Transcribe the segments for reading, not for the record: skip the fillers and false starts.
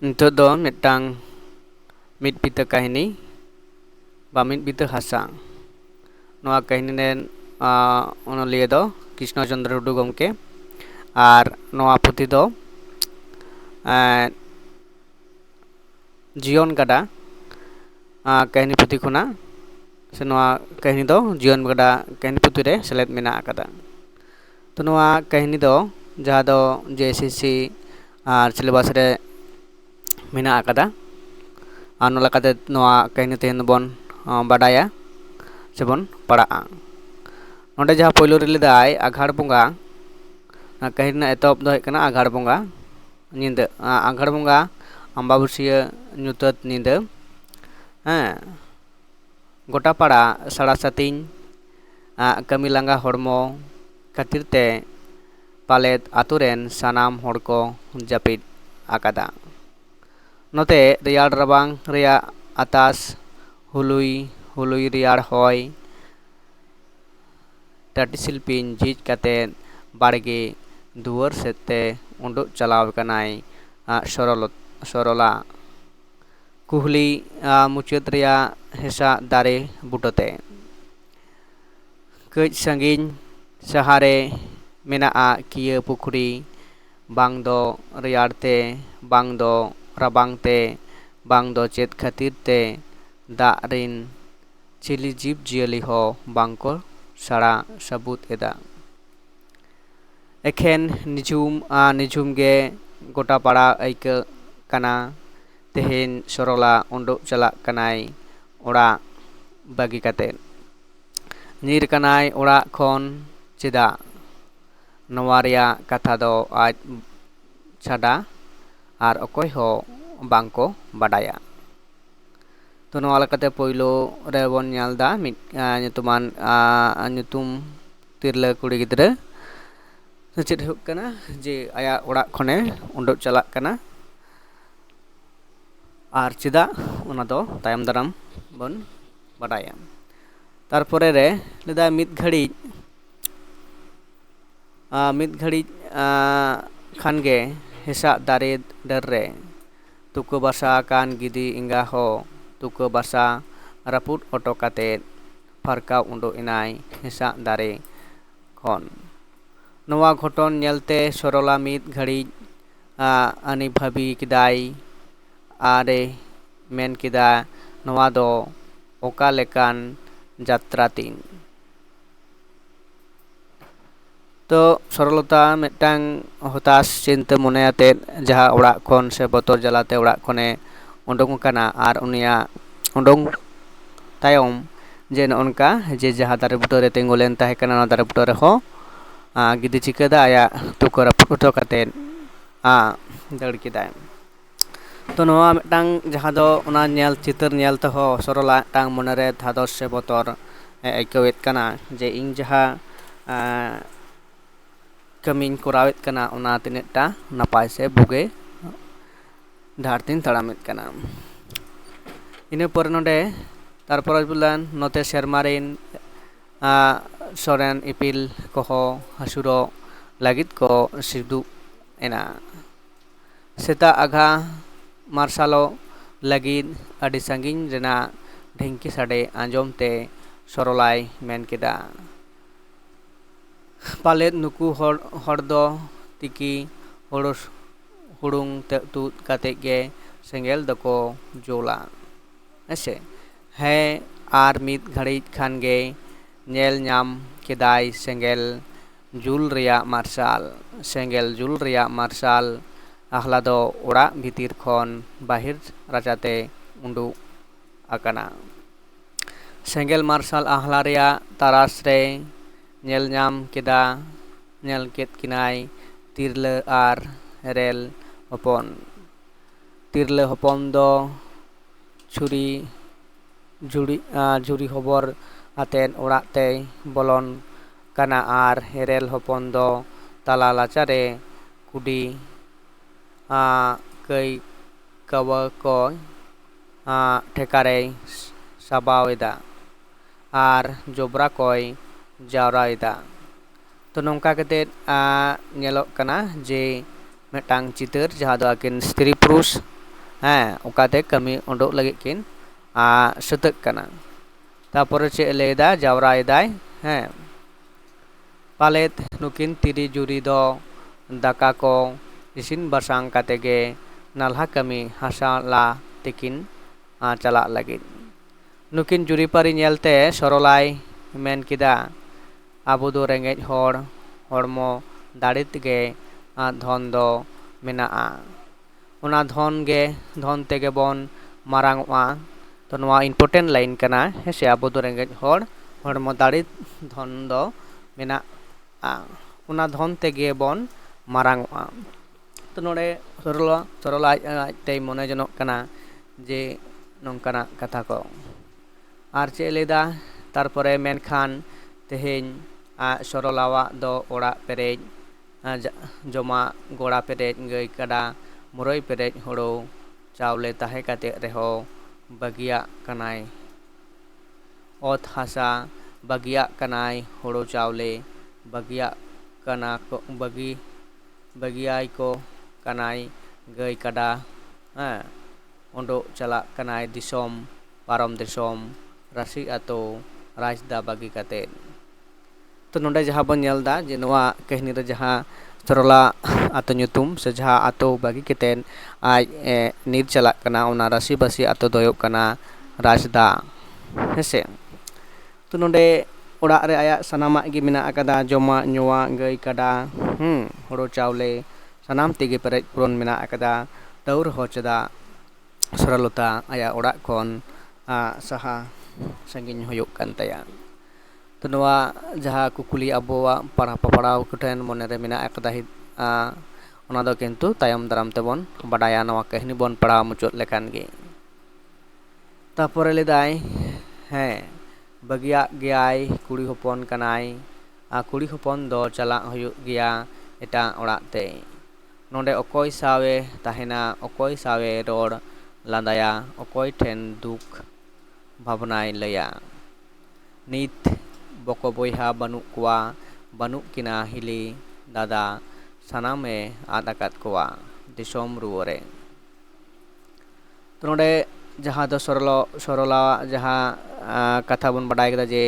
Nitok do mitang mid pita kahini ba mid pita hasa noa kahini ren onoliya do Krishna Chandra Tudu gomke R noa puthi do Jibon গাডা kahini puthi khona se noa kahini do Jibon গাডা kahini puthi re selet mena akada to noa kahini do jaha do JSSC ar syllabus re mena akada anu lakate noa kahini tehen bon badaya sebon padaa nonde jaha poilo rile dai aghar bunga kahini etop do hekana aghar bunga nyinda aghar bunga ambabusiya nyutat nyinda gota pada sada sating kami langa hormo khatir te palet aturen sanam hor ko japid akada note reyar rabang reya atas hului reyar hoy tati silpin jhij kate barge duar sete unduk chalaw kanai sorola kuhli mucet reya hesa dare butote kej sangin sahare menaa kiya pukri bang do reyar te bang do rabang te bang do chet khatir te da rin chili jib jiali ho bangko sara sabut eda eken nijum ge gota para aika kana tehen sorola unduk chalak kanai ora bagi kate nir kanai ora khon cheda noa reya katha do aj chada ar okoy ho bangko badaya to noa lekate poilo re bon nyal da mit nyutuman nyutum tirla kuri gidra ched huk kana je aya ora khone unduk chalak kana ar cheda ona do tayam daram bon badaya tarpore re leda mit ghadi khange hesa dare darre tuko basa kan gidi inga ho tuko basa raput oto kate farka undo inai hesa dare khon noa ghoton nyelte sorola mit ghadi ani bhabi kidai are men kida noa do oka lekan jatra tin to sorolota metang hotas cinta mone ate jaha orak khon se botor jalate orak khone undung kana ar unia undung tayom je onka je jaha dare butore tengolen tahe kana na dare butore ho gidi chikada aya tukora puto kate dar kidai to noa metang jaha do ona nyal chitar nyal to ho sorola tang monere dhados se botor aikawet kana je ing jaha kamiñ korawet kana ona tineta napay se buge dhartin taramit kana ina por node tarpor bulan note sermarin soren ipil koho hasuro lagit ko sidu ena seta agha marsalo lagid adi sangin rena ढेंकी साडे आंजम ते सरलाई main केदा पालेत नुकु हर दो तिकी हुड़ुंग तूत काते गे सेंगेल दको जोला ऐसे है आर मित घड़ी खान गे नेल नाम केदाई सेंगेल जुल रिया मार्शाल आहला दो ओड़ा भीतिर खन बाहिर राजाते उंडू akana सेंगेल मार्शल आहला रिया तारास रे नेल नाम केदा नेल केत किनाय तिरले आर रेल हपन तिरले हपन दो झुरी खबर आतेन ओड़ाते बोलन kana ar रेल हपन दो तला लाचारे कुडी कई कवा को ठेकारे साबावेदा आर जोब्रा कोय जावराएदा तो नोंका कते नेलोक कना जे मेटांग चितर जहां दो आकिन स्त्री पुरुष ᱚᱠᱟᱛᱮ ᱠᱟᱹᱢᱤ ᱩᱰᱩᱠ ᱞᱟᱹᱜᱤᱫ ᱠᱤᱱ ᱥᱟᱹᱛᱟᱹᱜ ᱠᱟᱱᱟ ᱛᱟᱯᱚᱨᱮ ᱪᱮᱫ ᱞᱟᱹᱭᱫᱟ ᱡᱟᱣᱨᱟᱭᱮᱫᱟᱭ ᱯᱟᱞᱮᱫ ᱱᱩᱠᱤᱱ ᱛᱤᱨᱤ ᱡᱩᱨᱤ ᱫᱚ ᱫᱟᱠᱟ ᱠᱚ ᱤᱥᱤᱱ ᱵᱟᱥᱟᱝ ᱠᱟᱛᱮ ᱜᱮ ᱱᱟᱞᱦᱟ ᱠᱟᱹᱢᱤ ᱦᱟᱥᱟ ᱞᱟ ᱛᱮᱠᱤᱱ ᱪᱟᱞᱟᱜ ᱞᱟᱹᱜᱤᱫ ᱱᱩᱠᱤᱱ ᱡᱩᱨᱤᱯᱟᱹᱨᱤ ᱧᱮᱞᱛᱮ ᱥᱚᱨᱚᱞᱟᱭ ᱢᱮᱱ ᱠᱮᱫᱟ ᱟᱵᱚ ᱫᱚ ᱨᱮᱸᱜᱮᱡ ᱦᱚᱲ ᱦᱚᱲᱢᱚ ᱫᱟᱲᱮ ᱛᱮᱜᱮ ᱫᱷᱚᱱ ᱫᱚ ᱢᱮᱱᱟᱜᱼᱟ ᱚᱱᱟ ᱫᱷᱚᱱ ᱛᱮᱜᱮ ᱵᱚᱱ ᱢᱟᱨᱟᱝᱚᱜᱼᱟ तो नवा इम्पोर्टेंट लाइन कना है से आबो दो रेंगेज होड़ हड़मो दाड़ी धन दो मेना उना धन तेगे बन मारांगोआ तो नोडे सरला ते मने जनोक कना जे नोंकाना कथा को आर चे लेदा तारपरे मेनखान तेहेñ सरलावा दो ओड़ा पेरेज जमा गोड़ा पेरेज गई कड़ा मुरई पेरेज होड़ो चावले ताहे काते रेहो बगिया कनाय ओत हासा बगिया कनाय होड़ो चावले बगिया कना को बगियाई को कनाय गई कड़ा ओंडो चला कनाय दिसोम पारम दिसोम राशि आतो राजदा बगी काते तो नोंडे जहाँ बन नेलदा जे नोआ कहनी रे जहाँ सरला आतो nyutum से जहाँ आतो बगी केतेन आज नीर चला कना ओना राशि बसी आतो दोयो कना राजदा हेसे तो नोंडे ओड़ा रे आया सनामा गी मेना अकदा जमा नुआ गई कड़ा होड़ो चावले सनाम तेगे पेरेज पुरन मेना अकदा तौर होचदा सरलता आया ओड़ा कोन सहा संगिन होयो कान तया तो नोआ जहाँ कुकुली अबोवा पढ़ाव कुठेन मने रे मेना अकदा ही ओना दो किंतु तायम दाराम तेबन बडाया नवा कहनी बन पढ़ाव मुचोत लेकान गे तापरे लेदाय बगिया गयाय कुड़ी होपन कनाय कुड़ी होपन दो चला होयो गया एटा ओड़ा ते नोंडे अकोय सावे ताहेना अकोय सावे रोड लांदाया अकोय ठेन दुख भावनाय लया नित बको बोयहा बानु कुआ बानु किना हिली दादा सानामे आदाकात कुआ दिसोम रुवरे तो नोंडे जहाँ दो सरला जहाँ कथा बन बडाय कदा जे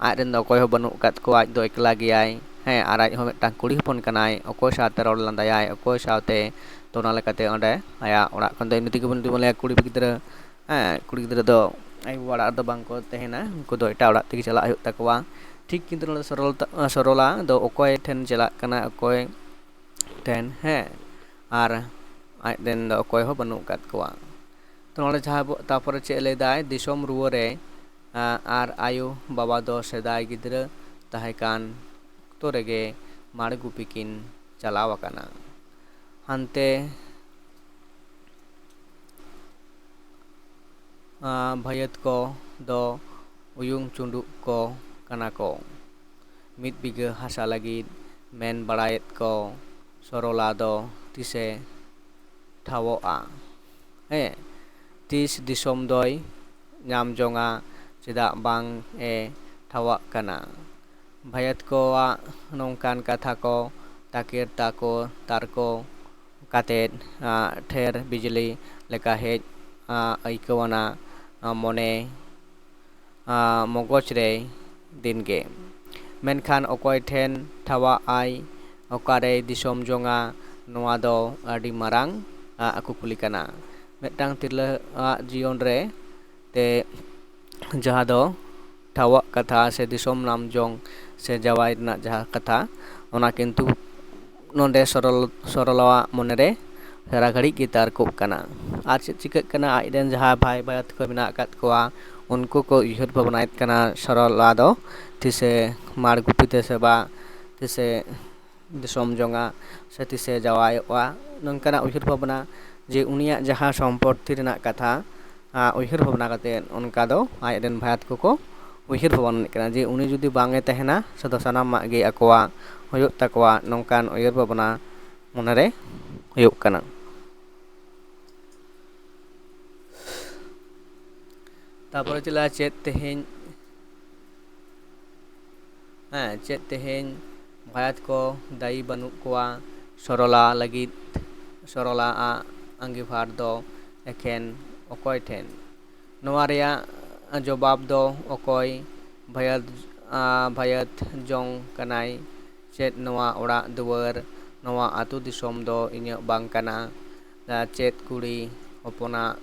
आजन दो अकोय हो बानु कात को आज दो एकला गयाय आर आज हो मिदटांग कुड़ी होपन कनाय अकोय साथे रोड लांदायाय अकोय साथे तो ना लेकाते ओंडे आया ओड़ा खन दो इनति बन दिबले कुड़ी गिदरा दो आई वाड़ा दो बांको तेहेना उनको दो एटा ओड़ा तेगे चला हुयो तकवा ठीक किंतु नोंडे सरला दो अकोय ठेन चला कना अकोय ठेन आर आज देन दो अकोय हो बानु कात कोआ तो नोंडे जहाँ तापरे चे लेदाय दिसोम रुवरे आर आयु बाबा दो सेदाय गिद्रा ताहेकान तो रेगे माड़ गुपी किन चलाव कना हानते भयत को दो उयुंग चुंडुक को कना को मिद बिगा हासा लगिद मेन बड़ायत को सरला दो तिसे ठावोआ तीस दिसोम दोय नाम जोंगा चेदा बांग ठावा कना भयत को नौकान कथा को ताकिर ताको तारको काते ठेर बिजली लेका हेज आइकवाना मने मगज रे दिन गे मेनखान अकोय ठेन ठावा आई ओकारे दिसोम जोंगा नोआ दो आडी मारांग कुकुली कना मिदटांग तिरला जीवन रे ते जहाँ दो ठावा कथा से दिसोम नाम जोंग से जवाई ना जहाँ कथा ओना किंतु नोंडे सरलवा मने रे सारा घड़ी की तारको कना आज चिक कना आइडेन जहाँ भाई बात को मेना अकात कोआ उनको को उहर भावनायत कना सरला दो तिसे मार गुपिते सेबा तिसे दिसोम जोंगा से तिसे जवायवा नंकना उहर भावना जे उनिया जहाँ सम्पत्ति रेना कथा उहर भावना काते उनका दो आइडेन भाई को उहर भावना कना जे उनी जुदी बांगे तहना सदो सानाम गे अकोआ होयो तकवा नंकान उहर भावना मनरे होयो कना तापर चला चेत तेहेñ भायात को दाई बानु कोआ सरला लगित सरला आंगिभार दो ᱮᱠᱷᱮᱱ ᱚᱠᱚᱭ ᱴᱷᱮᱱ? ᱱᱚᱣᱟ ᱨᱮᱭᱟᱜ ᱡᱚᱵᱟᱵ ᱫᱚ ᱚᱠᱚᱭ ᱵᱷᱟᱹᱭᱟᱹᱛ ᱡᱚᱝ ᱠᱟᱱᱟᱭ? ᱪᱮᱫ ᱱᱚᱣᱟ ᱚᱲᱟᱜ ᱫᱩᱣᱟᱹᱨ, ᱱᱚᱣᱟ ᱟᱹᱛᱩ ᱫᱤᱥᱚᱢ ᱫᱚ ᱤᱧᱟᱹᱜ ᱵᱟᱝ ᱠᱟᱱᱟ? ᱪᱮᱫ ᱠᱩᱲᱤ ᱦᱚᱯᱚᱱᱟᱜ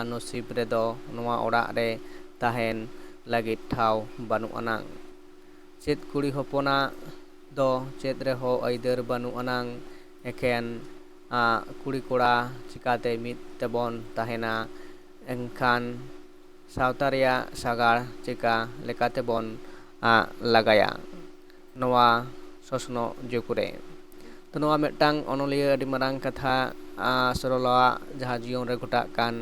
ᱱᱚᱥᱤᱵ ᱨᱮᱫᱚ ᱱᱚᱣᱟ ᱚᱲᱟᱜ ᱨᱮ ᱛᱟᱦᱮᱱ ᱞᱟᱹᱜᱤᱫ ᱴᱷᱟᱶ ᱵᱟᱹᱱᱩᱜ ᱟᱱᱟᱝ? ᱪᱮᱫ ᱠᱩᱲᱤ ᱦᱚᱯᱚᱱᱟᱜ ᱫᱚ ᱪᱮᱫ ᱨᱮᱦᱚᱸ ᱟᱹᱭᱫᱟᱹᱨ ᱵᱟᱹᱱᱩᱜ ᱟᱱᱟᱝ? ᱮᱠᱷᱮᱱ ᱠᱩᱲᱤ ᱠᱚᱲᱟ ᱪᱤᱠᱟᱹᱛᱮ ᱢᱤᱫ ᱛᱮᱵᱚᱱ ᱛᱟᱦᱮᱱᱟ? ᱮᱱᱠᱷᱟᱱ ᱥᱟᱶᱛᱟ ᱨᱮᱭᱟᱜ ᱥᱟᱜᱟᱲ ᱪᱤᱠᱟ ᱞᱮᱠᱟᱛᱮᱵᱚᱱ ᱞᱟᱜᱟᱭᱟ ᱱᱚᱣᱟ ᱥᱚᱥᱱᱚᱜ ᱡᱩᱜᱽ ᱨᱮ? ᱛᱚ ᱱᱚᱣᱟ ᱢᱤᱫᱴᱟᱝ ᱚᱱᱚᱞᱤᱭᱟᱹ ᱟᱹᱰि ᱢᱟᱨᱟᱝ ᱠᱟᱛᱷᱟ ᱥᱚᱨᱚᱞᱟᱣᱟᱜ ᱡᱟᱦᱟᱸ ᱡᱤᱭᱚᱱ ᱨᱮ ᱜᱷᱚᱴᱟᱜ ᱠᱟᱱ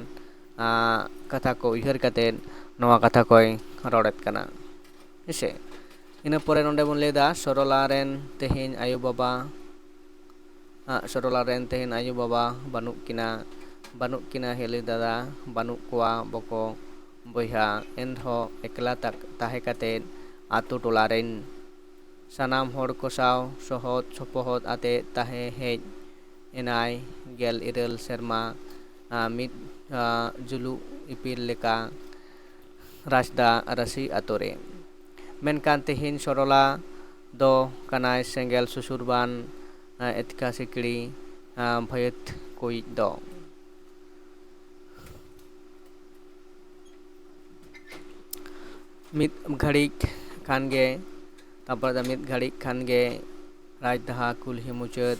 ᱠᱟᱛᱷᱟ ko ᱩᱭᱦᱟᱹᱨ ᱠᱟᱛᱮᱫ ᱱᱚᱣᱟ ᱠᱟᱛᱷᱟ koy ᱨᱚᱲᱮᱫ ᱠᱟᱱᱟ ᱦᱮᱸᱥᱮ। ᱤᱱᱟᱹ ᱯᱚᱨᱮ ᱱᱚᱰᱮ ᱵᱚᱱ ᱞᱟᱹᱭᱫᱟ ᱥᱚᱨᱚᱞᱟ ᱨᱮᱱ ᱛᱮᱦᱮᱧ ᱟᱭᱳᱼᱵᱟᱵᱟ ᱵᱟᱹᱱᱩᱜ ᱠᱤᱱᱟ ᱦᱤᱞᱤ ᱫᱟᱫᱟ ᱵᱟᱹᱱᱩᱜ ᱠᱚᱣᱟ ᱵᱚᱠᱚ ᱵᱚᱭᱦᱟ, ᱮᱱᱨᱮᱦᱚᱸ ᱮᱠᱞᱟ ᱛᱟᱦᱮᱸ ᱠᱟᱛᱮᱫ ᱟᱛᱳ ᱴᱚᱞᱟ ᱨᱮᱱ ᱥᱟᱱᱟᱢ ᱦᱚᱲ ᱠᱚ ᱥᱟᱶ ᱥᱚᱦᱚᱫ ᱥᱚᱯᱚᱦᱚᱫ ᱟᱛᱮᱫ ᱛᱟᱦᱮᱸ ᱦᱮᱡ ᱮᱱᱟᱭ 12 ᱥᱮᱨᱢᱟ ᱢᱤᱫ ᱡᱩᱞᱩᱜ ᱤᱯᱤᱞ ᱞᱮᱠᱟ ᱨᱟᱥᱫᱟ ᱨᱟᱹᱥᱤ ᱟᱛᱳ ᱨᱮ। ᱢᱮᱱᱠᱷᱟᱱ ᱛᱮᱦᱮᱧ ᱥᱚᱨᱚᱞᱟ ᱫᱚ ᱠᱟᱱᱟᱭ ᱥᱮᱸᱜᱮᱞ ᱥᱩᱥᱩᱨᱵᱟᱱ ᱮᱛᱠᱟ ᱥᱤᱠᱲᱤ ᱵᱷᱟᱹᱭᱟᱹᱛ ᱠᱚᱭᱤᱡ ᱫᱚ। ᱢᱤᱫ ᱜᱷᱟᱹᱲᱤᱡ ᱠᱷᱟᱱᱜᱮ ᱨᱟᱡᱽᱫᱟᱦᱟ ᱠᱩᱞᱦᱤ ᱢᱩᱪᱟᱹᱫ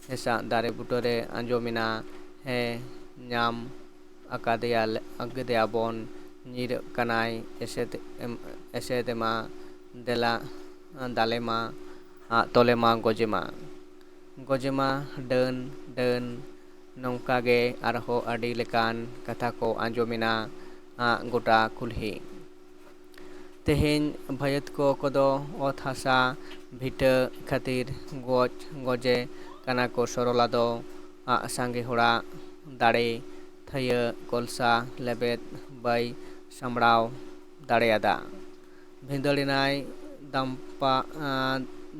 ᱦᱮᱸᱥᱟᱜ ᱫᱟᱨᱮ ᱵᱩᱴᱟᱹᱨᱮ ᱟᱸᱡᱚᱢᱮᱱᱟ, ᱦᱮᱸ ᱧᱟᱢ ᱟᱠᱟᱫᱮᱭᱟᱵᱚᱱ, ᱧᱤᱨᱟᱜ ᱠᱟᱱᱟᱭ ᱮᱥᱮᱫᱮᱢᱟ ᱫᱟᱞᱮᱢᱟ ᱛᱚᱞᱮᱢᱟ ᱜᱚᱡᱮᱢᱟ ᱰᱟᱹᱱ ᱰᱟᱹᱱ। ᱱᱚᱝᱠᱟᱜᱮ ᱟᱨᱦᱚᱸ ᱟᱹᱰᱤ ᱞᱮᱠᱟᱱ ᱠᱟᱛᱷᱟ ᱠᱚ ᱟᱸᱡᱚᱢᱮᱱᱟ ᱜᱚᱴᱟ ᱠᱩᱞᱦᱤ। ᱛᱮᱦᱮᱧ ᱵᱷᱟᱹᱭᱟᱹᱛ ᱠᱚᱫᱚ ᱚᱛ ᱦᱟᱥᱟ ᱵᱷᱤᱴᱟᱹ ᱠᱷᱟᱹᱛᱤᱨ ᱜᱚᱡᱮ ᱠᱟᱱᱟ ᱠᱚ। ᱥᱚᱨᱚᱞᱟ ᱫᱚ ᱥᱟᱸᱜᱮ ᱦᱚᱲᱟᱜ ᱫᱟᱲᱮ ᱛᱷᱟᱹᱭᱟᱹ ᱠᱚᱞᱥᱟ ᱞᱮᱵᱮᱫ ᱵᱟᱭ ᱥᱟᱢᱲᱟᱣ ᱫᱟᱲᱮᱭᱟᱫᱟ। ᱵᱷᱤᱸᱫᱟᱹᱲᱮᱱᱟᱭ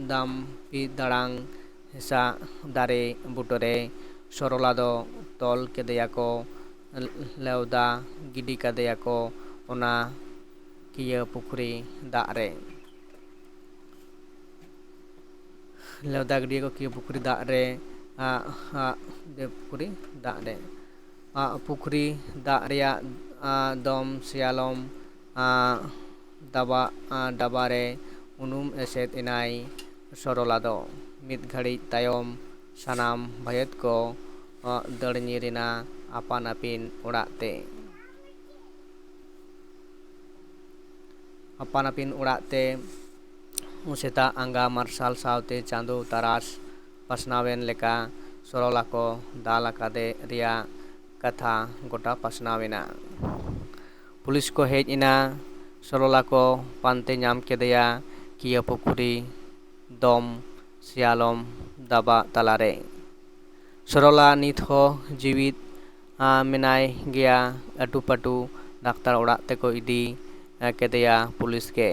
ᱫᱟᱢᱯᱤᱫᱟᱲᱟᱝ ᱦᱮᱸᱥᱟᱜ ᱫᱟᱨᱮ ᱵᱩᱴᱟᱹᱨᱮ। ᱥᱚᱨᱚᱞᱟ ᱫᱚ ᱛᱚᱞ ᱠᱮᱫᱮᱭᱟᱠᱚ, ᱞᱮᱣᱫᱟ ᱜᱤᱰᱤ ᱠᱟᱫᱮᱭᱟᱠᱚ ᱚᱱᱟ ᱠᱤᱭᱟᱹ ᱯᱩᱠᱷᱨᱤ ᱫᱟᱜ ᱨᱮ। ᱯᱩᱠᱷᱨᱤ ᱫᱟᱜ ᱨᱮᱭᱟᱜ ᱫᱚᱢ ᱥᱮᱭᱟᱞᱚᱢ ᱰᱟᱵᱟᱨᱮ ᱩᱱᱩᱢ ᱮᱥᱮᱫ ᱮᱱᱟᱭ ᱥᱚᱨᱚᱞᱟ ᱫᱚ। ᱢᱤᱫ ᱜᱷᱟᱹᱲᱤᱡ ᱛᱟᱭᱚᱢ ᱥᱟᱱᱟᱢ ᱵᱷᱟᱹᱭᱟᱹᱛ ᱠᱚ ᱫᱟᱹᱲ ᱧᱤᱨ ᱮᱱᱟ ᱟᱯᱟᱱ ᱟᱹᱯᱤᱱ ᱚᱲᱟᱜ ᱛᱮ। ᱥᱮᱛᱟᱜ ᱟᱸᱜᱟ ᱢᱟᱨᱥᱟᱞ ᱥᱟᱶᱛᱮ ᱪᱟᱸᱫᱳ ᱛᱟᱨᱟᱥ ᱯᱟᱥᱱᱟᱣᱮᱱ ᱞᱮᱠᱟ ᱥᱚᱨᱚᱞᱟ ᱠᱚ ᱫᱟᱞ ᱟᱠᱟᱫᱮ ᱨᱮᱭᱟᱜ ᱠᱟᱛᱷᱟ ᱜᱚᱴᱟ ᱯᱟᱥᱱᱟᱣ ᱮᱱᱟ। ᱯᱩᱞᱤᱥ ᱠᱚ ᱦᱮᱡ ᱮᱱᱟ। ᱥᱚᱨᱚᱞᱟ ᱠᱚ ᱯᱟᱱᱛᱮ ᱧᱟᱢ ᱠᱮᱫᱮᱭᱟ ᱠᱤᱭᱟᱹ ᱯᱩᱠᱷᱨᱤ ᱫᱚᱢ ᱥᱮᱭᱟᱞᱚᱢ ᱫᱟᱵᱟ ᱛᱟᱞᱟᱨᱮ। ᱥᱚᱨᱚᱞᱟ ᱱᱤᱛᱦᱚᱸ ᱡᱤᱣᱤᱫ ᱢᱮᱱᱟᱭ ᱜᱮᱭᱟ। ᱟᱹᱴᱩᱯᱟᱹᱴᱩ ᱰᱟᱠᱛᱟᱨ ᱚᱲᱟᱜ ᱛᱮᱠᱚ ᱤᱫᱤ ᱠᱮᱫᱮᱭᱟ ᱯᱩᱞᱤᱥ ᱜᱮ।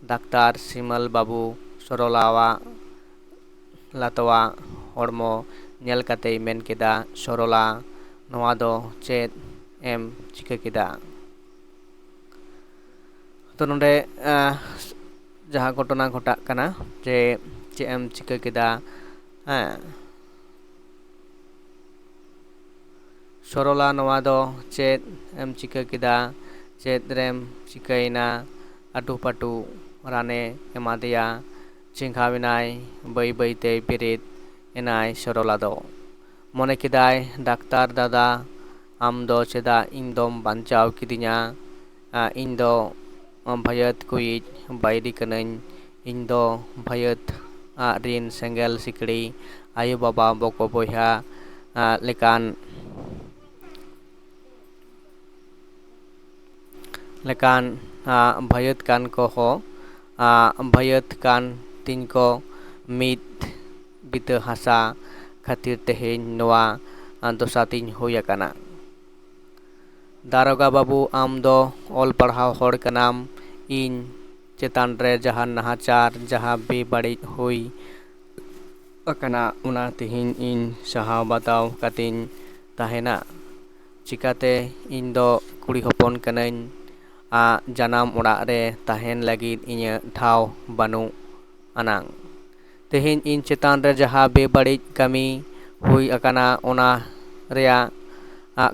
ᱰᱟᱠᱛᱟᱨ ᱥᱤᱢᱟᱹᱞ ᱵᱟᱹᱵᱩ ᱥᱚᱨᱚᱞᱟᱣᱟᱜ ᱞᱟᱛᱣᱟᱜ ᱦᱚᱲᱢᱚ ᱧᱮᱞ ᱠᱟᱛᱮᱭ ᱢᱮᱱ ᱠᱮᱫᱟ, ᱥᱚᱨᱚᱞᱟ, ᱱᱚᱣᱟ ᱫᱚ ᱪᱮᱫ ᱮᱢ ᱪᱤᱠᱟᱹ ᱠᱮᱫᱟ? ᱛᱚ ᱱᱚᱰᱮ ᱡᱟᱦᱟᱸ ᱜᱷᱚᱴᱚᱱᱟ ᱜᱷᱚᱴᱟᱜ ᱠᱟᱱᱟ ᱡᱮ ᱪᱮᱫ ᱮᱢ ᱪᱤᱠᱟᱹ ᱠᱮᱫᱟ, ᱦᱮᱸ ᱥᱚᱨᱚᱞᱟ, ᱱᱚᱣᱟ ᱫᱚ ᱪᱮᱫ ᱮᱢ ᱪᱤᱠᱟᱹ ᱠᱮᱫᱟ? ᱪᱮᱫ ᱨᱮᱢ ᱪᱤᱠᱟᱹᱭᱮᱱᱟ? ᱟᱹᱴᱩᱯᱟᱹᱴᱩ ᱨᱟᱱᱮ ᱮᱢᱟᱫᱮᱭᱟ। ᱪᱮᱸᱜᱷᱟᱣᱮᱱᱟᱭ ᱵᱟᱹᱭ ᱵᱟᱹᱭᱛᱮ ᱵᱮᱨᱮᱫ ᱮᱱᱟᱭ ᱥᱚᱨᱚᱞᱟ ᱫᱚ। ᱢᱚᱱᱮ ᱠᱮᱫᱟᱭ, ᱰᱟᱠᱛᱟᱨ ᱫᱟᱫᱟ, ᱟᱢ ᱫᱚ ᱪᱮᱫᱟᱜ ᱤᱧ ᱫᱚᱢ ᱵᱟᱧᱪᱟᱣ ᱠᱤᱫᱤᱧᱟ? ᱤᱧ ᱫᱚ ᱵᱷᱟᱹᱭᱟᱹᱛ ᱠᱚᱭᱤᱡ ᱵᱟᱹᱭᱨᱤ ᱠᱟᱹᱱᱟᱹᱧ। ᱤᱧ ᱫᱚ ᱵᱷᱟᱹᱭᱟᱹᱛ ᱨᱤᱱ ᱥᱮᱸᱜᱮᱞ ᱥᱤᱠᱲᱤ ᱟᱭᱳᱼᱵᱟᱵᱟ ᱵᱚᱠᱚ ᱵᱚᱭᱦᱟ ᱞᱮᱠᱟᱱ ᱵᱷᱟᱹᱭᱟᱹᱛ ᱠᱟᱱ ᱠᱚᱦᱚᱸ ᱵᱷᱟᱹᱭᱟᱹᱛ ᱠᱟᱱ ᱛᱤᱧ ᱠᱚ ᱢᱤᱫ ᱵᱤᱛᱟᱹ ᱦᱟᱥᱟ ᱠᱷᱟᱹᱛᱤᱨ ᱛᱮᱦᱮᱧ ᱱᱚᱣᱟ ᱫᱚᱥᱟᱛᱤᱧ ᱦᱩᱭ ᱟᱠᱟᱱᱟ। ᱫᱟᱨᱚᱜᱟ ᱵᱟᱹᱵᱩ, ᱟᱢ ᱫᱚ ᱚᱞ ᱯᱟᱲᱦᱟᱣ ᱦᱚᱲ ᱠᱟᱱᱟᱢ। ᱤᱧ ᱪᱮᱛᱟᱱ ᱨᱮ ᱡᱟᱦᱟᱸ ᱱᱟᱦᱟᱪᱟᱨ, ᱡᱟᱦᱟᱸ ᱵᱮᱵᱟᱹᱲᱤᱡ ᱦᱩᱭ ᱟᱠᱟᱱᱟ, ᱚᱱᱟ ᱛᱮᱦᱮᱧ ᱤᱧ ᱥᱟᱦᱟᱣ ᱵᱟᱛᱟᱣ ᱠᱟᱛᱮᱧ ᱛᱟᱦᱮᱱᱟ। चिकाते इन दो कुड़ी हपन कनाइन जानाम ओड़ाग रे ताहेन लागिद इᱧᱟᱹᱜ ठाव बानु अनांग तेहेन इन चेतान रे जहाँ बेबाड़िज कमी हुई अकाना ओना रेया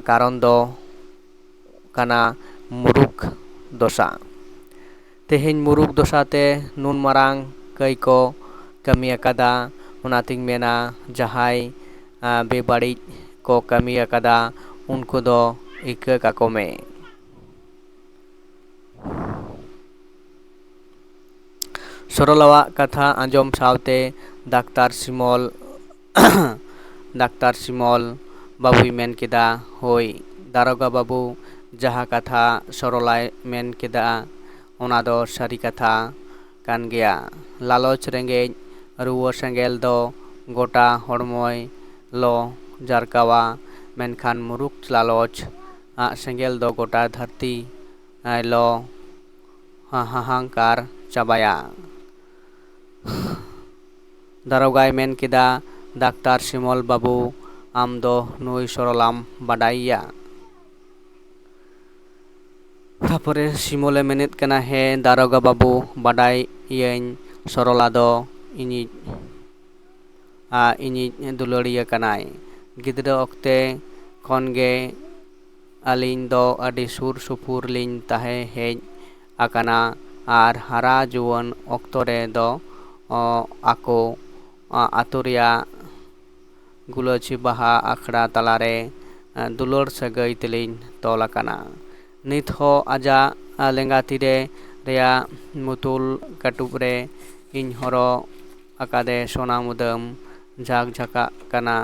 कारण दो कना मुरुक दोसा तेहेन मुरुक दोसाते नुन मारांग कई को कमी अकादा ओनातिंग मेना जहाई बेबाड़िज को कमी अकादा उनको दो इका काको में सरलवा कथा आंजम सावते डाक्टर सिमल बाबुई मेन केदा होई दारोगा बाबू जहाँ कथा सरलाय मेन केदा ओना दो सारी कथा कान गया लालच रेंगेज रुआ सेंगेल दो गोटा हड़मोय लो जारकावा मेनखान मुरुक लालच सेंगेल दो गोटा धरती लो हाहांकार चाबाया दारोगाय मेन केदा डाक्टर सिमल बाबू आम दो नुई सरलाम बाडाइया तापरे सिमले मेनेत कना हे दारोगा बाबू बाडाई यें सरला दो इनी दुलड़िया कनाय गिद्रा ओक्ते खनगे अलिन दो अडी सुर सुपुर लिन ताहे हेज आकाना आर हारा जुवन ओक्तोरे दो आको आतुरिया गुलची बाहा आखड़ा तलारे दुलड़ सगई तेलिन तोलाकाना नित हो आजा लेंगा तीरे रेया मुतुल काटुब रे इन हरो अकादे सोना मुदम झाक झाका काना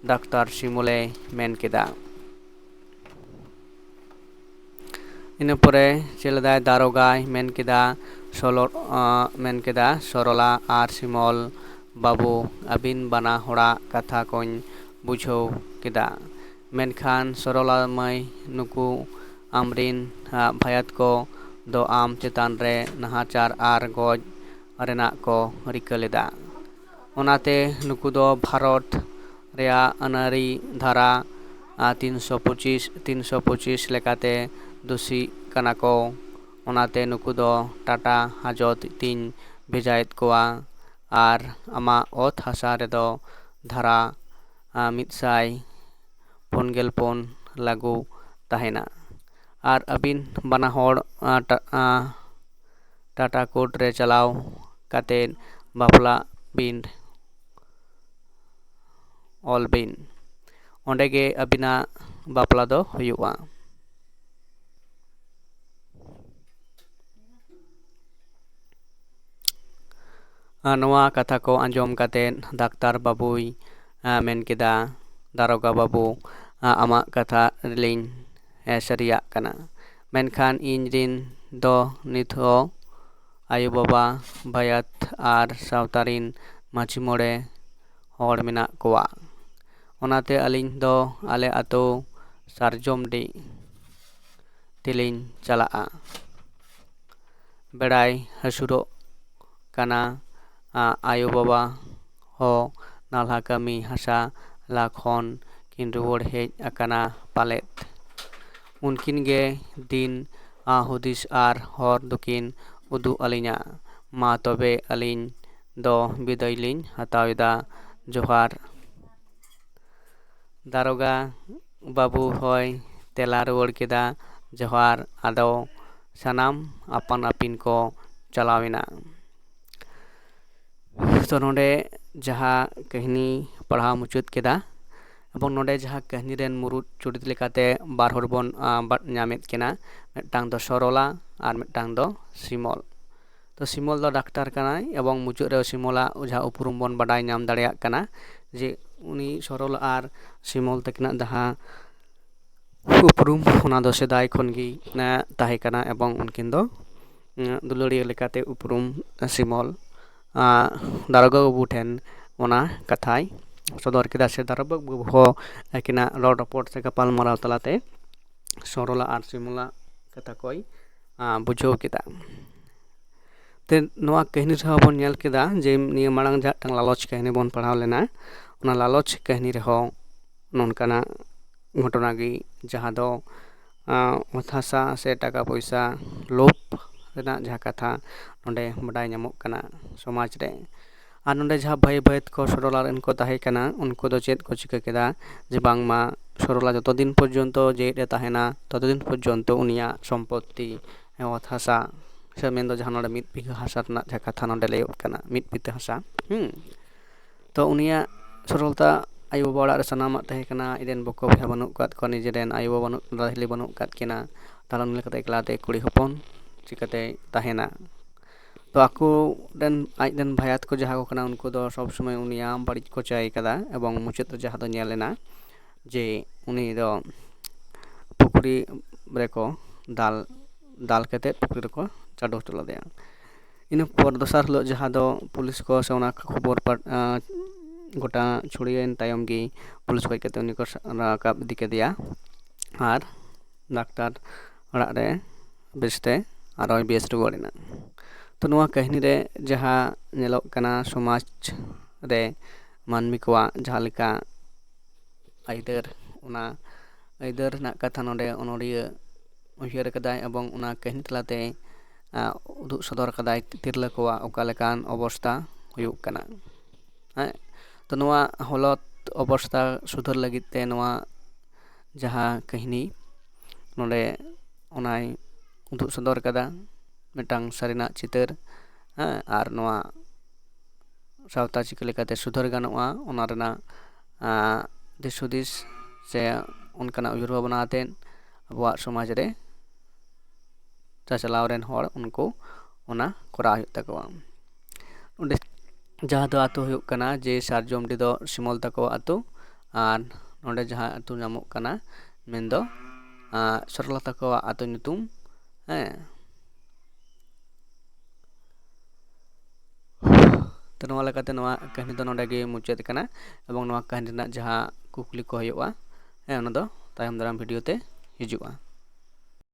डाक्टर सिमले मेन केदा इन परे चेलदाय दारोगाय मेन केदा सरला आर सिमल बाबू अबिन बना होड़ा कथा कोन बुझो केदा मेनखान सरला मई नुकु आमरिन भायात को दो आम चेतान रे नहाचार आर गज रेना को रिका लेदा ओनाते नुकु दो भारत रेया अनारी धारा 325 लेकाते दोषी कना को ओनाते नुकु दो टाटा हाजत तीन भेजायत कोआ आर आमा ओत हासा रेदो धारा 154 लागू ताहेना आर अबिन बना होड़ टाटा कोर्ट रे चलाव काते बापला बिन ऑल बिन ओंडेगे अबिना बापला दो हुयुआ नवा कथा को आंजम काते डाक्टर बाबुई मेन केदा दारोगा बाबू आमा कथा लिन सरिया कना मेनखान इन दिन दो नित हो आयु बाबा भायात आर सावतारिन माची मोड़े होड़ मेना कोआ ओनाते अलिन दो आले आतो सारजम डी तिलिन चला बेड़ाई हसुरो कना आयु बाबा हो नाल्हा कमी हसा लाखन किन रुवड़ हेज अकाना पालेत उनकिन गे दिन हुदिस आर हर दुकिन उदु अलिना मा तबे अलिन दो बिदाय लिन हतावेदा जोहार दारोगा बाबू होय तेला रुवड़ केदा जोहार आदो सनाम अपन अपिन को चलावेना तो नोडे जहाँ कहनी पढ़ाव मुचाद केदा एबं नोडे जहाँ कहनी रेन मुरुद चुरित लेकाते बार हर बन नामेद केना मिदटांग दो सरला आर मिदटांग दो सिमल तो सिमल दो डाक्टर कनाय एबं मुचाद रे सिमला जहाँ उपरुम बन बाडाय नाम दाड़ेया कना जे उनी सरल आर सिमल तकिना जहाँ उपरुम ओना दो सेदाय खनगी ताहे कना एबं उनकिन दो दुलड़िया लेकाते उपरुम सिमल दारोगा बाबू ठेन ओना कथाय सदर केदा से दारोगा बाबू हो एकिना रॉड रपोर्ट से गपाल माराव तलाते सरला आर सिमला कथा कोई बुझो केदा ते नोआ कहनी रहो बन नेल केदा जे निया मांग जहाँ लालच कहनी बन पढ़ाव लेना ओना लालच कहनी रहो नोनकाना घटना गी जहाँ दो ᱚᱛ ᱦᱟᱥᱟ ᱥᱮ ᱴᱟᱠᱟ ᱯᱚᱭᱥᱟ ᱞᱳᱵᱷ ᱨᱮᱱᱟᱜ ᱡᱟᱦᱟᱸ ᱠᱟᱛᱷᱟ ᱱᱚᱰᱮ ᱵᱟᱰᱟᱭ ᱧᱟᱢᱚᱜ ᱠᱟᱱᱟ ᱥᱚᱢᱟᱡᱽ ᱨᱮ। ᱟᱨ ᱱᱚᱰᱮ ᱡᱟᱦᱟᱸ ᱵᱷᱟᱹᱭ ᱵᱷᱟᱹᱭᱟᱹᱛ ᱠᱚ ᱥᱚᱨᱚᱞᱟ ᱨᱮᱱ ᱠᱚ ᱛᱟᱦᱮᱸ ᱠᱟᱱᱟ ᱩᱱᱠᱩ ᱫᱚ ᱪᱮᱫ ᱠᱚ ᱪᱤᱠᱟᱹ ᱠᱮᱫᱟ ᱡᱮ ᱵᱟᱝᱢᱟ ᱥᱚᱨᱚᱞᱟ ᱡᱚᱛᱚ ᱫᱤᱱ ᱯᱚᱨᱡᱚᱱᱛᱚ ᱡᱮᱣᱮᱫ ᱮ ᱛᱟᱦᱮᱱᱟ ᱛᱚᱛᱚ ᱫᱤᱱ ᱯᱚᱨᱡᱚᱱᱛᱚ ᱩᱱᱤᱭᱟᱜ ᱥᱚᱢᱯᱚᱛᱛᱤ ᱚᱛ ᱦᱟᱥᱟ ᱥᱮ ᱢᱮᱱᱫᱚ ᱡᱟᱦᱟᱸ ᱱᱚᱰᱮ 1 ᱵᱤᱜᱷᱟᱹ ᱦᱟᱥᱟ ᱨᱮᱱᱟᱜ ᱡᱟᱦᱟᱸ ᱠᱟᱛᱷᱟ ᱱᱚᱰᱮ ᱞᱟᱹᱭᱚᱜ ᱠᱟᱱᱟ 1 ᱵᱤᱛᱟᱹ ᱦᱟᱥᱟ ᱛᱚ ᱩᱱᱤᱭᱟᱜ ᱥᱚᱨᱚᱞᱛᱟ ᱟᱭᱳᱼᱵᱟᱵᱟ ᱚᱲᱟᱜ ᱨᱮ ᱥᱟᱱᱟᱢᱟᱜ ᱛᱟᱦᱮᱸ ᱠᱟᱱᱟ ᱟᱡᱨᱮᱱ ᱵᱚᱠᱚ ᱵᱚᱭᱦᱟ ᱵᱟᱹᱱᱩᱜ ᱟᱠᱟᱫ ᱠᱚᱣᱟ ᱱᱤᱡᱮᱨᱮᱱ ᱟᱭᱳᱼᱵᱟᱵᱟ ᱫᱟᱫᱟ ᱦᱤᱞᱤ ᱵᱟᱹᱱᱩᱜ ᱟᱠᱟᱫ ᱠᱤᱱᱟ ᱛᱟᱦᱞᱮ ᱩᱱᱤ ᱞᱮᱠᱟᱛᱮ ᱮᱠᱞᱟᱛᱮ ᱠᱩᱲᱤ ᱦᱚᱯᱚᱱ ᱪᱤᱠᱟᱹᱛᱮ ᱛᱟᱦᱮᱱᱟ ᱛᱚ ᱟᱠᱚ ᱨᱮᱱ ᱟᱡᱨᱮᱱ ᱵᱷᱟᱭᱟᱛ ᱠᱚ ᱡᱟᱦᱟᱸ ᱠᱚ ᱠᱟᱱᱟ ᱩᱱᱠᱩ ᱫᱚ ᱥᱚᱵ সমᱚᱭ ᱩᱱᱤᱭᱟᱜ ᱵᱟᱹᱲᱤᱡ ᱠᱚ ᱪᱟᱭ ᱠᱟᱫᱟ ᱮᱵᱚᱝ ᱢᱩᱪᱟᱹᱫ ᱨᱮ ᱡᱟᱦᱟᱸ ᱫᱚ ᱧᱮᱞ ᱮᱱᱟ ᱡᱮ ᱩᱱᱤ ᱫᱚ ᱯᱩᱠᱷᱨᱤ ᱨᱮᱠᱚ ᱫᱟᱞ ᱠᱟᱛᱮᱫ ᱯᱩᱠᱷᱨᱤ ᱨᱮᱠᱚ ᱪᱟᱰᱚ ᱦᱚᱪᱚ ᱞᱮᱫᱮᱭᱟ। ᱤᱱᱟᱹ ᱯᱚᱨ ᱫᱚᱥᱟᱨ ᱦᱤᱞᱳᱜ ᱡᱟᱦᱟᱸ ᱫᱚ ᱯᱩᱞᱤᱥ ᱠᱚ ᱥᱮ ᱚᱱᱟ ᱠᱷᱚᱵᱚᱨ ᱜᱚᱴᱟ ᱪᱷᱩᱲᱤᱭᱮᱱ ᱛᱟᱭᱚᱢ ᱜᱮ ᱯᱩᱞᱤᱥ ᱠᱚ ᱦᱮᱡ ᱠᱟᱛᱮ ᱩᱱᱤ ᱠᱚ ᱨᱟᱠᱟᱵ ᱤᱫᱤ ᱠᱮᱫᱮᱭᱟ ᱟᱨ ᱰᱟᱠᱛᱟᱨ ᱚᱲᱟᱜ ᱨᱮ ᱵᱮᱥᱛᱮ ᱟᱨᱚᱭ ᱵᱮᱥ ᱨᱩᱣᱟᱹᱲ ᱮᱱᱟ। ᱛᱚ ᱱᱚᱣᱟ ᱠᱟᱹᱦᱱᱤ ᱨᱮ ᱡᱟᱦᱟᱸ ᱧᱮᱞᱚᱜ ᱠᱟᱱᱟ ᱥᱚᱢᱟᱡᱽ ᱨᱮ ᱢᱟᱹᱱᱢᱤ ᱠᱚᱣᱟᱜ ᱡᱟᱦᱟᱸ ᱞᱮᱠᱟ ᱟᱹᱭᱫᱟᱹᱨ ᱚᱱᱟ ᱟᱹᱭᱫᱟᱹᱨ ᱨᱮᱱᱟᱜ ᱠᱟᱛᱷᱟ ᱱᱚᱰᱮ ᱚᱱᱚᱲᱦᱤᱭᱟᱹ ᱩᱭᱦᱟᱹᱨ ᱟᱠᱟᱫᱟᱭ ᱮᱵᱚᱝ ᱚᱱᱟ ᱠᱟᱹᱦᱱᱤ ᱛᱟᱞᱟᱛᱮ ᱩᱫᱩᱜ ᱥᱚᱫᱚᱨ ᱠᱟᱫᱟᱭ ᱛᱤᱨᱞᱟᱹ ᱠᱚᱣᱟᱜ ᱚᱠᱟ ᱞᱮᱠᱟᱱ ᱚᱵᱚᱥᱛᱟ ᱦᱩᱭᱩᱜ ᱠᱟᱱᱟ ᱦᱮᱸ ᱛᱚ ᱱᱚᱣᱟ ᱦᱟᱞᱚᱛ ᱚᱵᱚᱥᱛᱟ ᱥᱩᱫᱷᱟᱹᱨ ᱞᱟᱹᱜᱤᱫ ᱛᱮ ᱱᱚᱣᱟ ᱡᱟᱦᱟᱸ ᱠᱟᱹᱦᱱᱤ ᱱᱚᱰᱮ ᱚᱱᱟᱭ ᱩᱫᱩᱜ ᱥᱚᱫᱚᱨ ᱠᱟᱫᱟ ᱢᱤᱫᱴᱟᱝ ᱥᱟᱹᱨᱤᱱᱟᱜ ᱪᱤᱛᱟᱹᱨ ᱦᱮᱸ ᱟᱨ ᱱᱚᱣᱟ ᱥᱟᱶᱛᱟ ᱪᱤᱠᱟᱹ ᱞᱮᱠᱟᱛᱮ ᱥᱩᱫᱷᱟᱹᱨ ᱜᱟᱱᱚᱜᱼᱟ ᱚᱱᱟ ᱨᱮᱱᱟᱜ ᱫᱤᱥ ᱦᱩᱫᱤᱥ ᱥᱮ ᱚᱱᱠᱟᱱᱟᱜ ᱩᱭᱦᱟᱹᱨ ᱵᱷᱟᱵᱽᱱᱟ ᱟᱛᱮᱫ ᱟᱵᱚᱣᱟᱜ ᱥᱚᱢᱟᱡᱽ ᱨᱮ ᱪᱟᱪᱞᱟᱣ ᱨᱮᱱ ᱦᱚᱲ ᱩᱱᱠᱩ ᱚᱱᱟ ᱠᱚᱨᱟᱣ ᱦᱩᱭᱩᱜ ᱛᱟᱠᱚᱣᱟ। ᱚᱸᱰᱮ ᱡᱟᱦᱟᱸ ᱫᱚ ᱟᱹᱛᱩ ᱦᱩᱭᱩᱜ ᱠᱟᱱᱟ ᱡᱮ ᱥᱟᱨᱡᱚᱢᱰᱤ ᱫᱚ ᱥᱤᱢᱚᱞ ᱛᱟᱠᱚ ᱟᱹᱛᱩ ᱟᱨ ᱱᱚᱰᱮ ᱡᱟᱦᱟᱸ ᱟᱹᱛᱩ ᱧᱟᱢᱚᱜ ᱠᱟᱱᱟ ᱢᱮᱱᱫᱚ ᱥᱚᱨᱚᱞᱟ ᱛᱟᱠᱚᱣᱟᱜ ᱟᱹᱛᱩ ᱧᱩᱛᱩᱢ ᱦᱮᱸ ᱛᱚ ᱱᱚᱣᱟ ᱞᱮᱠᱟᱛᱮ ᱱᱚᱣᱟ ᱠᱟᱹᱦᱱᱤ ᱫᱚ ᱱᱚᱰᱮ ᱜᱮ ᱢᱩᱪᱟᱹᱫ ᱟᱠᱟᱱᱟ ᱮᱵᱚᱝ ᱱᱚᱣᱟ ᱠᱟᱹᱦᱱᱤ ᱨᱮᱱᱟᱜ ᱡᱟᱦᱟᱸ ᱠᱩᱠᱞᱤ ᱠᱚ ᱦᱩᱭᱩᱜᱼᱟ ᱚᱱᱟ ᱫᱚ ᱛᱟᱭᱚᱢ ᱫᱟᱨᱟᱢ ᱵᱷᱤᱰᱤᱭᱳ ᱛᱮ ᱦᱤᱡᱩᱜᱼᱟ।